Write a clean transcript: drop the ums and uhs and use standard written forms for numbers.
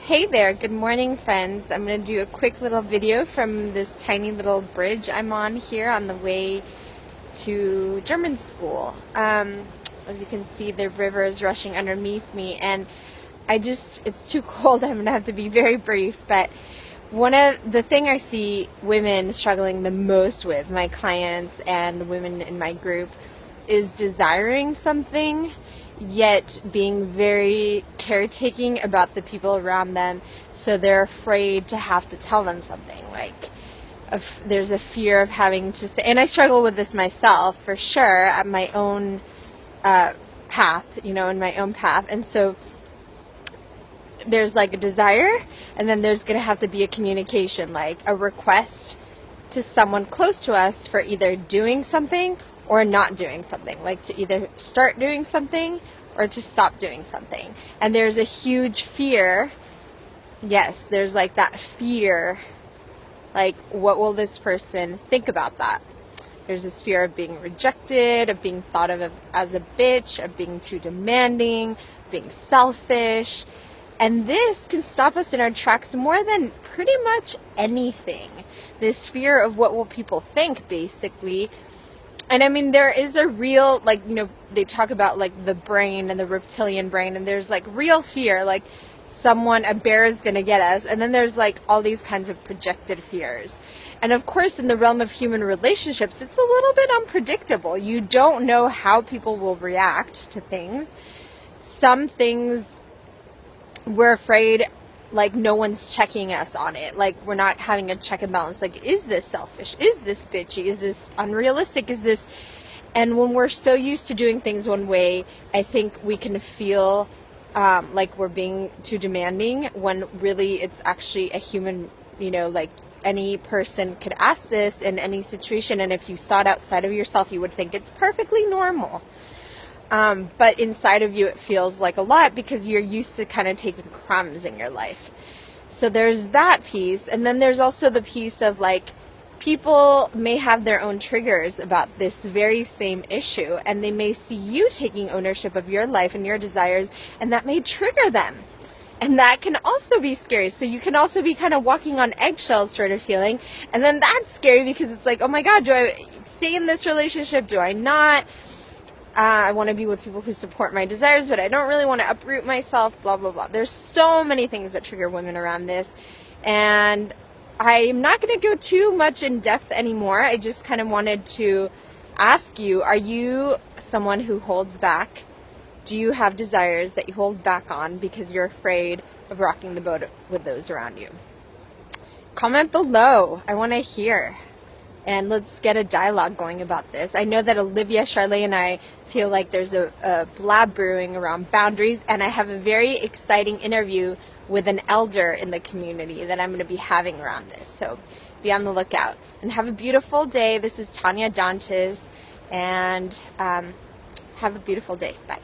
Hey there, good morning friends. I'm going to do a quick little video from this tiny little bridge I'm on here on the way to German school. As you can see, the river is rushing underneath me and it's too cold. I'm going to have to be very brief, but the thing I see women struggling the most with, my clients and women in my group, is desiring something yet being very caretaking about the people around them, so they're afraid to have to tell them something. There's a fear of having to say, and I struggle with this myself for sure at my own path, in my own path. And so there's like a desire, and then there's going to have to be a communication, like a request to someone close to us for either doing something or not doing something, like to either start doing something or to stop doing something. And there's a huge fear. Yes, there's like that fear, like what will this person think about that? There's this fear of being rejected, of being thought of as a bitch, of being too demanding, being selfish. And this can stop us in our tracks more than pretty much anything. This fear of what will people think, basically. And I mean, there is a real, they talk about like the brain and the reptilian brain, and there's like real fear, like a bear is going to get us. And then there's like all these kinds of projected fears. And of course, in the realm of human relationships, it's a little bit unpredictable. You don't know how people will react to things. Some things we're afraid, like no one's checking us on it. Like we're not having a check and balance. Like, is this selfish? Is this bitchy? Is this unrealistic? And when we're so used to doing things one way, I think we can feel like we're being too demanding, when really it's actually a human, like any person could ask this in any situation. And if you saw it outside of yourself, you would think it's perfectly normal. But inside of you, it feels like a lot because you're used to kind of taking crumbs in your life. So there's that piece. And then there's also the piece of like, people may have their own triggers about this very same issue, and they may see you taking ownership of your life and your desires, and that may trigger them. And that can also be scary. So you can also be kind of walking on eggshells sort of feeling. And then that's scary because it's like, oh my God, do I stay in this relationship? Do I not? I want to be with people who support my desires, but I don't really want to uproot myself, blah, blah, blah. There's so many things that trigger women around this. And I'm not going to go too much in depth anymore. I just kind of wanted to ask you, are you someone who holds back? Do you have desires that you hold back on because you're afraid of rocking the boat with those around you? Comment below. I want to hear. And let's get a dialogue going about this. I know that Olivia, Charlotte, and I feel like there's a blab brewing around boundaries, and I have a very exciting interview with an elder in the community that I'm going to be having around this. So be on the lookout. And have a beautiful day. This is Tanya Dantes, and have a beautiful day. Bye.